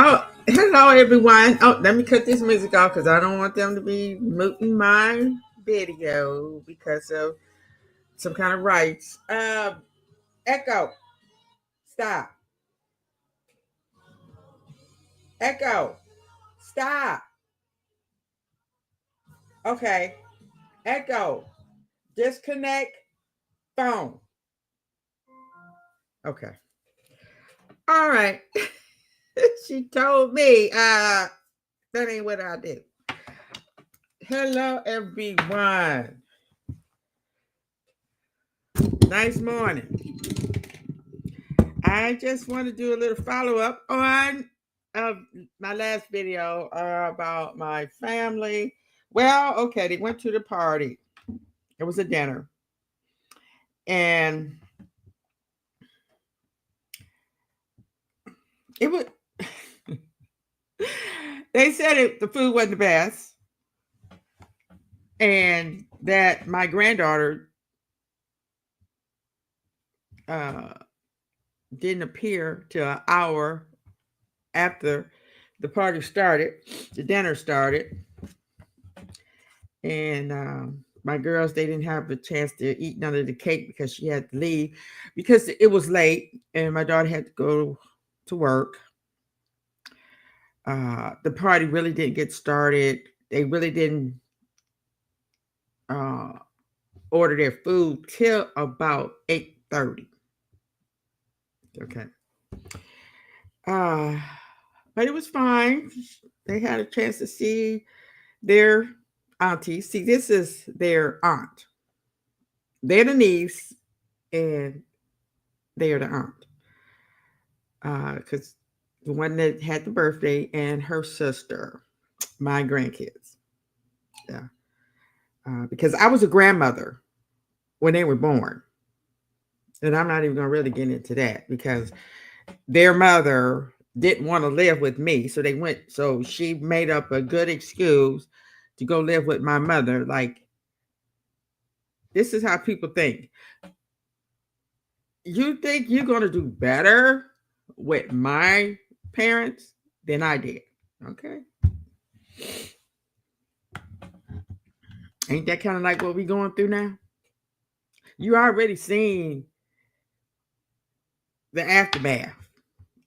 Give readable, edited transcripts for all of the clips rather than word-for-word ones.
Oh, hello everyone. Oh, let me cut this music off because I don't want them to be muting my video because of some kind of rights. Echo, stop. Echo, stop. Okay. Echo, disconnect phone. Okay. All right. She told me that ain't what I do. Hello everyone. Nice morning. I just want to do a little follow up on uh, my last video about my family. Well, okay, they went to the party. It was a dinner, and it was. They said the food wasn't the best, and that my granddaughter uh, didn't appear till an hour after the party started, the dinner started, and my girls, they didn't have a chance to eat none of the cake because she had to leave because it was late and my daughter had to go to work. The party really didn't get started. They really didn't uh, order their food till about 8:30. Okay. uh, but it was fine. They had a chance to see their auntie. See, this is their aunt. They're the niece and they are the aunt. Because the one that had the birthday and her sister, my grandkids. Yeah. Because I was a grandmother when they were born. And I'm not even going to really get into that because their mother didn't want to live with me. So they went, so she made up a good excuse to go live with my mother. Like, this is how people think. You think you're going to do better with my parents than I did. Okay. Ain't that kind of like what we going through now? You already seen the aftermath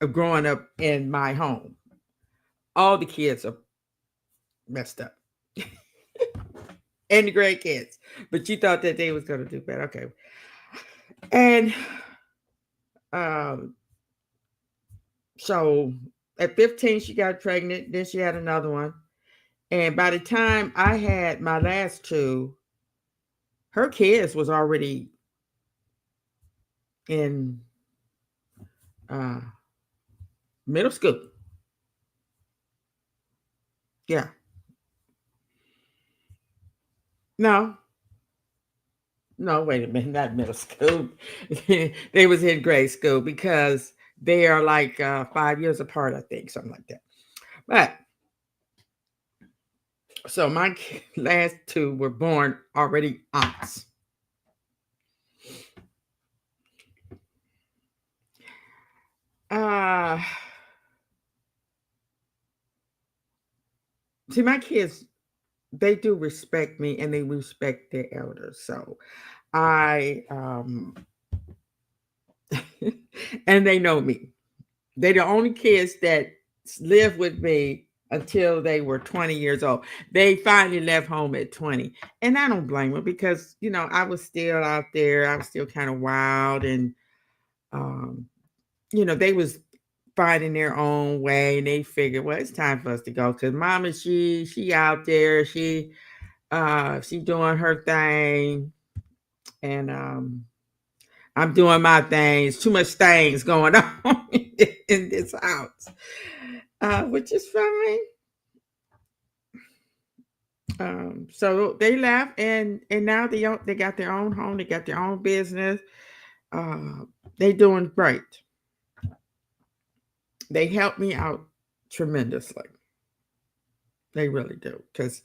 of growing up in my home. All the kids are messed up. And the great kids. But you thought that they was gonna do better. Okay. And um so at 15 she got pregnant, then she had another one. And by the time I had my last two, her kids was already in uh middle school. Yeah. No, no, wait a minute, not middle school. They was in grade school because they are like 5 years apart, I think, something like that. But so my last two were born already aunts. Uh See, my kids, they do respect me and they respect their elders. So I and they know me. They're the only kids that lived with me until they were 20 years old. They finally left home at 20. And I don't blame them because, I was still out there. I was still kind of wild and um, they was finding their own way and they figured, well, it's time for us to go. Cause mama, she out there, she doing her thing. And I'm doing my things. Too much things going on in this house, which is fine. So they left, and now they got their own home. They got their own business. Uh, they doing great. They help me out tremendously. They really do, because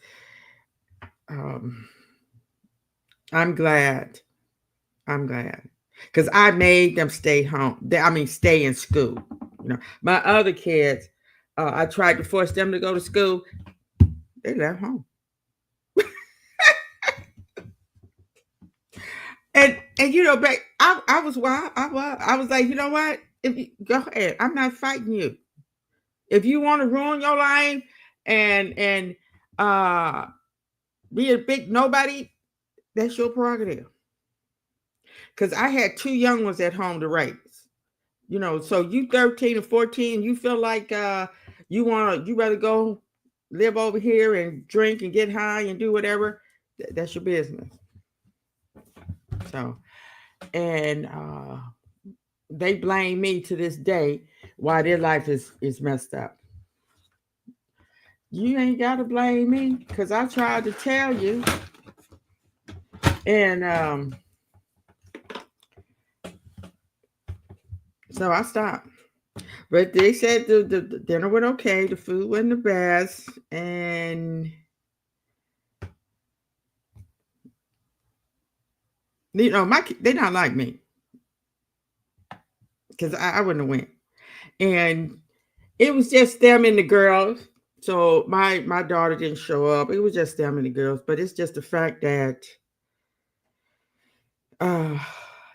um, I'm glad. I'm glad because I made them stay home. I mean, stay in school. My other kids, I tried to force them to go to school. They left home. And back I was wild. I was like, you know what? If you go ahead, I'm not fighting you. If you want to ruin your life and uh be a big nobody, that's your prerogative. Because I had two young ones at home to raise. So you 13 and 14, you feel like you rather go live over here and drink and get high and do whatever. That's your business. So, and they blame me to this day why their life is messed up. You ain't got to blame me because I tried to tell you, and so I stopped. But they said the dinner went okay, the food wasn't the best, and they not like me because I wouldn't have went, and it was just them and the girls. So my daughter didn't show up. It was just them and the girls. But it's just the fact that uh,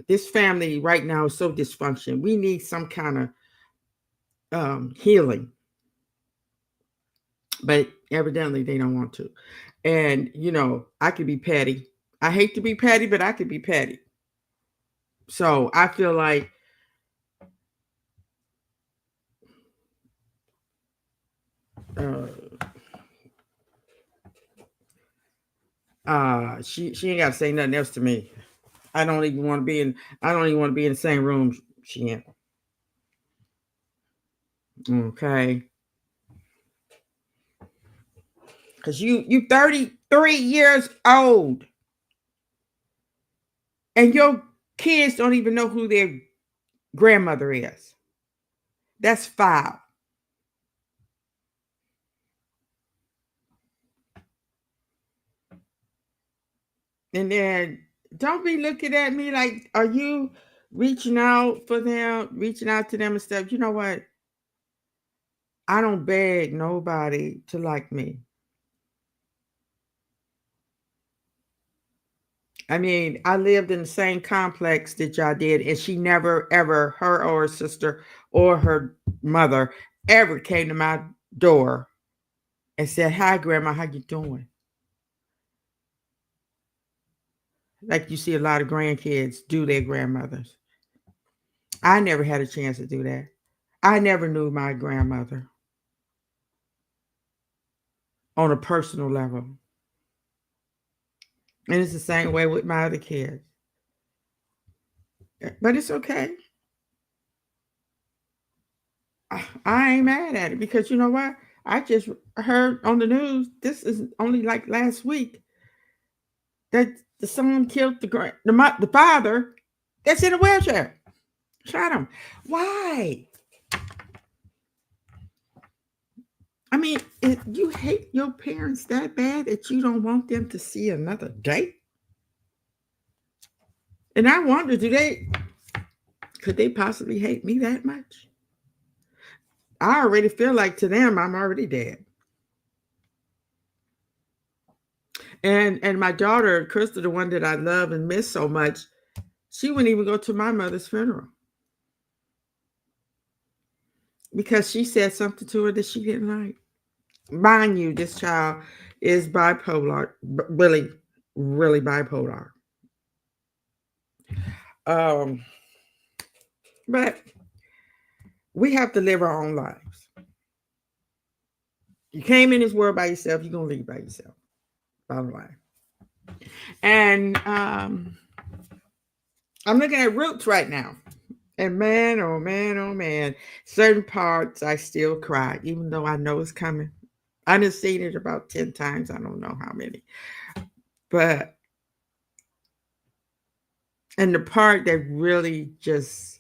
this family right now is so dysfunction. We need some kind of healing, but evidently they don't want to. And I could be petty. I hate to be petty, but I could be petty. So I feel like she ain't got to say nothing else to me. I don't even want to be in. I don't even want to be in the same room she in. Okay, because you 33 years old, and your kids don't even know who their grandmother is. That's foul. And then don't be looking at me like, are you reaching out for them, reaching out to them and stuff? You know what? I don't beg nobody to like me. I mean, I lived in the same complex that y'all did, and she never, ever, her or her sister or her mother ever came to my door and said, "Hi, Grandma, how you doing?" Like you see a lot of grandkids do their grandmothers. I never had a chance to do that. I never knew my grandmother on a personal level. And it's the same way with my other kids. But it's okay. I ain't mad at it because you know what? I just heard on the news, this is only like last week, that the son killed the father that's in a wheelchair. Shot him. Why? I mean, if you hate your parents that bad that you don't want them to see another day. And I wonder, could they possibly hate me that much? I already feel like to them, I'm already dead. And my daughter, Krista, the one that I love and miss so much, she wouldn't even go to my mother's funeral because she said something to her that she didn't like. Mind you, this child is bipolar, really, really bipolar. Um, but we have to live our own lives. You came in this world by yourself, you're gonna leave by yourself. Bottom line. And I'm looking at Roots right now. And man, oh man, oh man, certain parts I still cry, even though I know it's coming. I done seen it about 10 times. I don't know how many. But and the part that really just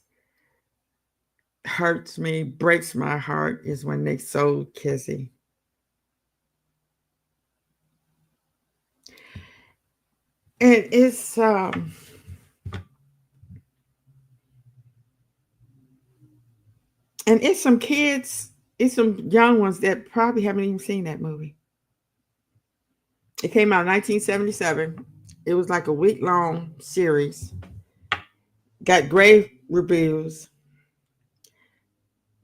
hurts me, breaks my heart is when they sold Kizzy. And it's some kids It's some young ones that probably haven't even seen that movie. It came out in 1977. It was like a week-long series. Got great reviews.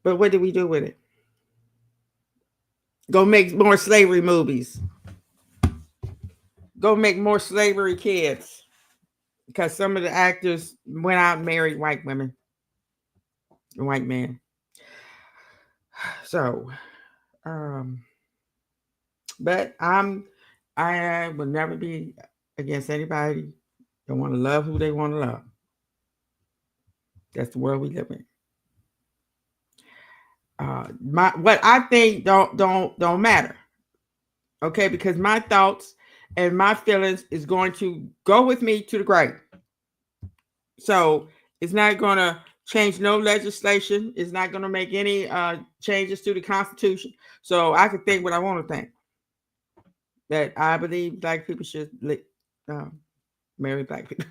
But what did we do with it? Go make more slavery movies. Go make more slavery kids. Because some of the actors went out and married white women, white men. So, but I will never be against anybody that want to love who they want to love. That's the world we live in. What I think don't matter. Okay, because my thoughts and my feelings is going to go with me to the grave. So it's not going to change no legislation. It's not going to make any changes to the Constitution. So I can think what I want to think. That I believe black people should marry black people.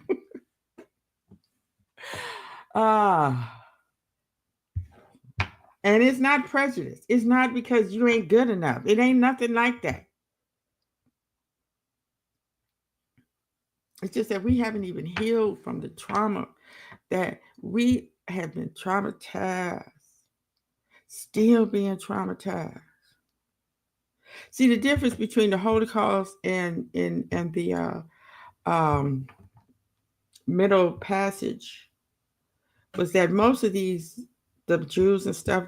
And it's not prejudice. It's not because you ain't good enough. It ain't nothing like that. It's just that we haven't even healed from the trauma that we have been traumatized, still being traumatized. See, the difference between the Holocaust and the Middle Passage was that most of the Jews and stuff,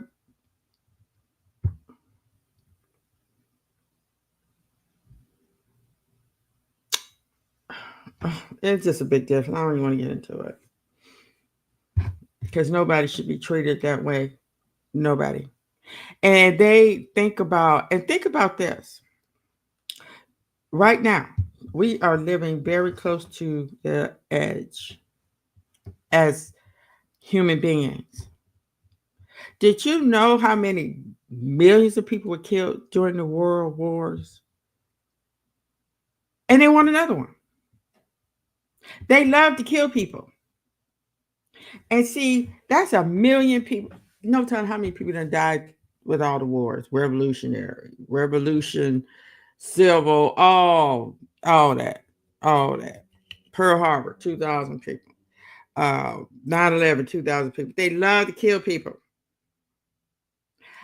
it's just a big difference. I don't even want to get into it. Because nobody should be treated that way. Nobody. And they think about this. Right now, we are living very close to the edge as human beings. Did you know how many millions of people were killed during the world wars? And they want another one. They love to kill people. And see, that's a million people. No telling how many people done died with all the wars, revolutionary, revolution, civil, all that. Pearl Harbor, 2,000 people. 9/11, 2,000 people. They love to kill people.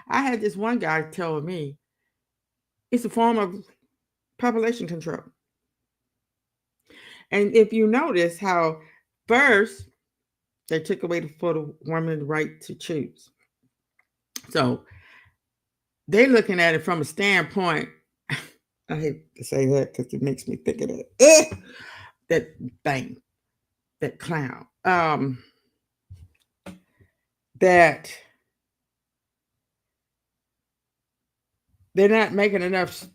I had this one guy tell me it's a form of population control. And if you notice how first they took away for the woman's right to choose. So they're looking at it from a standpoint. I hate to say that because it makes me think of that. That thing, that clown. That they're not making enough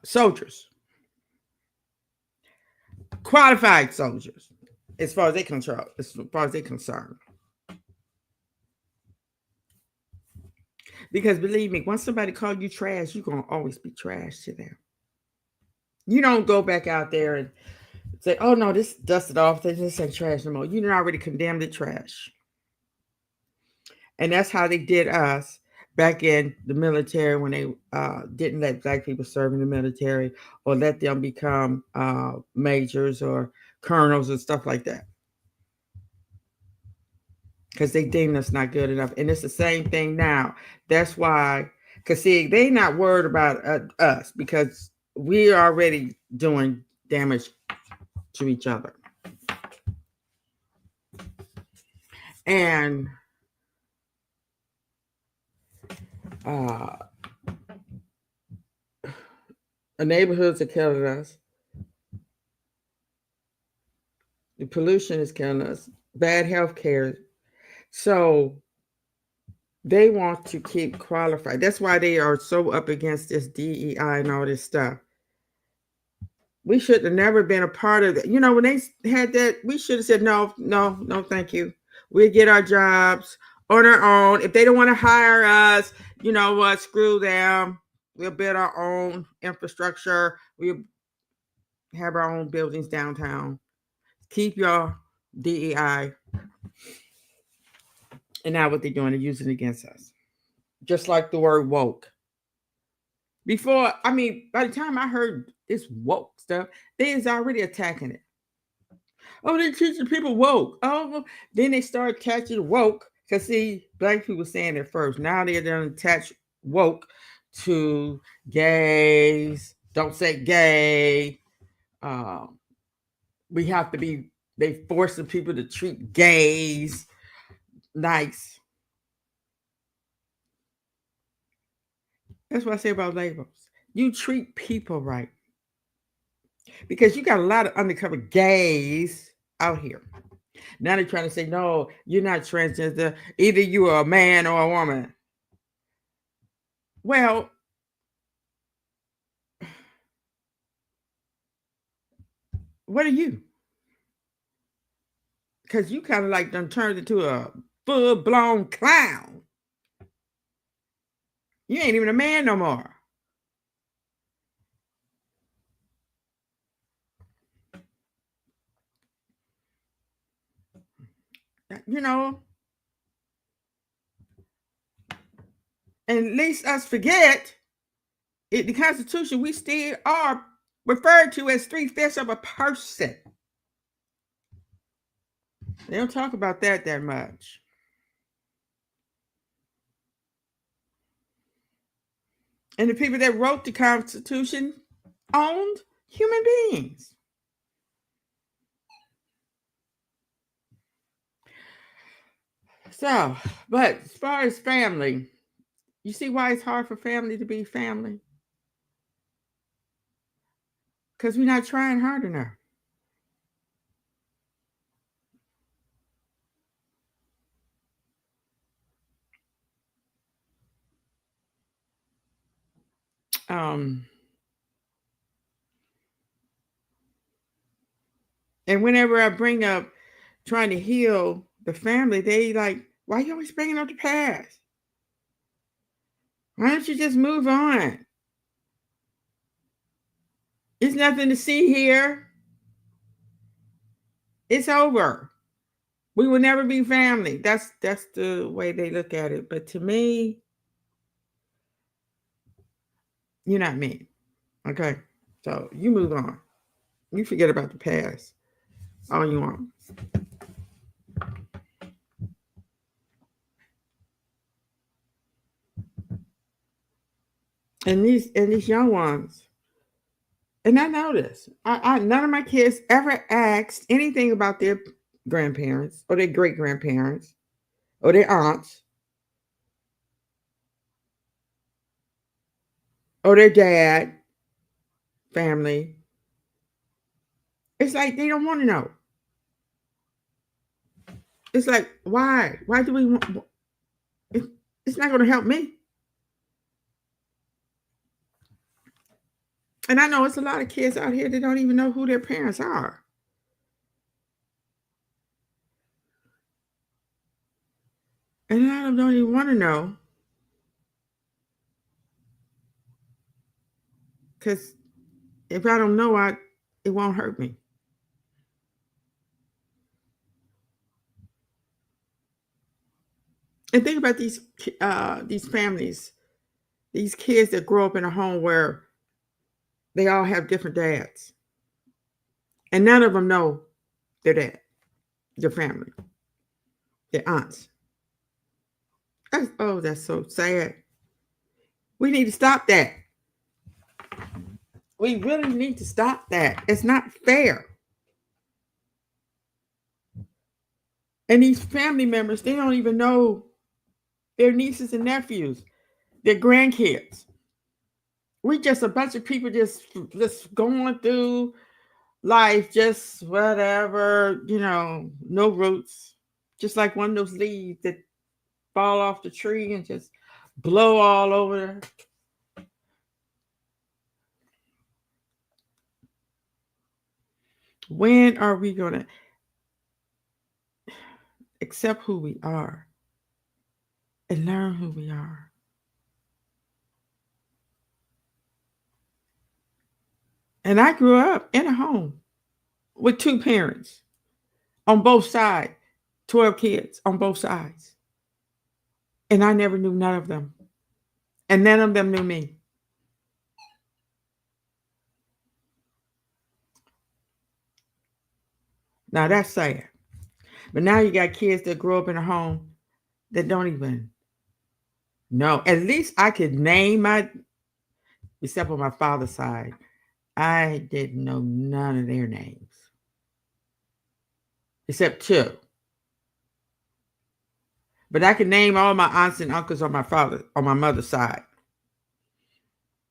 soldiers, qualified soldiers, as far as they control, as far as they're concerned. Because believe me, once somebody calls you trash, you're gonna always be trash to them. You don't go back out there and say, "Oh no, this dusted off. This ain't trash no more." You already condemned it trash, and that's how they did us back in the military when they didn't let black people serve in the military or let them become majors or colonels and stuff like that. Because they deemed us not good enough. And it's the same thing now. That's why, because see, they not worried about us because we are already doing damage to each other. And the neighborhoods are killing us. The pollution is killing us. Bad health care. So they want to keep qualified. That's why they are so up against this DEI and all this stuff. We should have never been a part of that. You know, when they had that, we should have said, no, thank you. We'll get our jobs on our own. If they don't want to hire us, you know what, screw them. We'll build our own infrastructure. We'll have our own buildings downtown. Keep your DEI. And now what they're doing, they're using it against us. just like the word woke. Before, I mean, by the time I heard this woke stuff, they is already attacking it. Oh, they're teaching people woke. Oh, then they start catching woke. Because see, black people saying it first. Now they're going to attach woke to gays. Don't say gay. Um, we have to be, they forcing people to treat gays nice. That's what I say about labels. You treat people right. Because you got a lot of undercover gays out here. Now they're trying to say, no, you're not transgender. Either you are a man or a woman. Well, what are you? Because you kind of like done turned into a full-blown clown. You ain't even a man no more. You know, and at least us forget it, the Constitution, we still are referred to as 3/5 of a person. They don't talk about that much. And the people that wrote the Constitution owned human beings. So, but as far as family, you see why it's hard for family to be family? Because we're not trying hard enough. Um, and whenever I bring up trying to heal the family, they like, why are you always bringing up the past? Why don't you just move on? There's nothing to see here. It's over. We will never be family. That's the way they look at it. But to me, you're not me. Okay. So you move on. You forget about the past all you want. And these young ones, and I know this. I none of my kids ever asked anything about their grandparents or their great grandparents or their aunts or their dad family. It's like they don't want to know. It's like, why? Why do we want? It's not going to help me. And I know it's a lot of kids out here that don't even know who their parents are. And a lot of them don't even want to know. Because if I don't know, it won't hurt me. And think about these families, these kids that grow up in a home where they all have different dads, and none of them know their dad, their family, their aunts. That's so sad. We need to stop that. We really need to stop that. It's not fair. And these family members, they don't even know their nieces and nephews, their grandkids. We just a bunch of people just going through life, just whatever, no roots. Just like one of those leaves that fall off the tree and just blow all over. When are we going to accept who we are and learn who we are? And I grew up in a home with two parents on both sides, 12 kids on both sides. And I never knew none of them. And none of them knew me. Now that's sad. But now you got kids that grow up in a home that don't even know. At least I could name my, except on my father's side, I didn't know none of their names except two. But I could name all my aunts and uncles on my mother's side.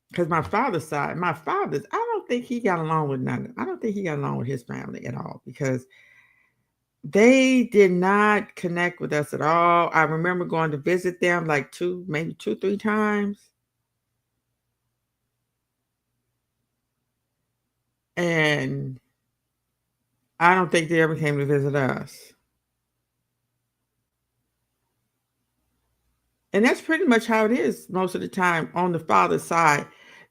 Because my father's side, I don't think he got along with none. I don't think he got along with his family at all because they did not connect with us at all. I remember going to visit them like maybe two, three times. And I don't think they ever came to visit us. And that's pretty much how it is most of the time on the father's side.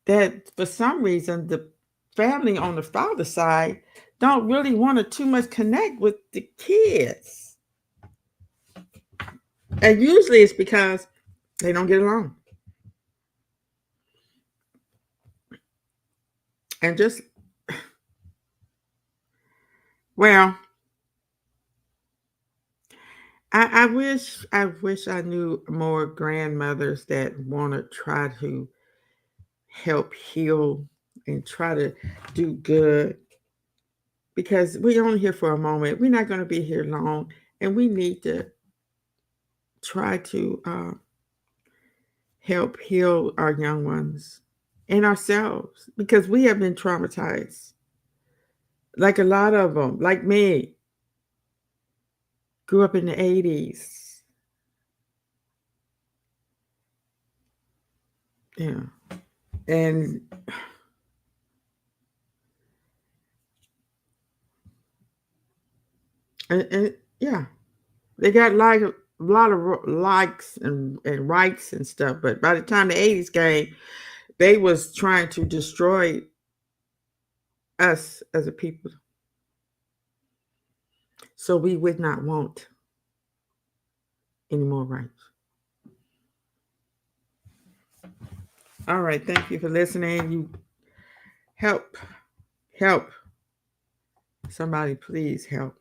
That for some reason, the family on the father's side don't really want to too much connect with the kids. And usually it's because they don't get along. And just, well, I wish I knew more grandmothers that want to try to help heal and try to do good because we're only here for a moment. We're not going to be here long, and we need to try to help heal our young ones and ourselves because we have been traumatized. Like a lot of them, like me, grew up in the 80s. Yeah. And yeah, they got like a lot of likes and rights and stuff. But by the time the 80s came, they was trying to destroy us as a people. So we would not want any more rights. All right. Thank you for listening. You help. Somebody please help.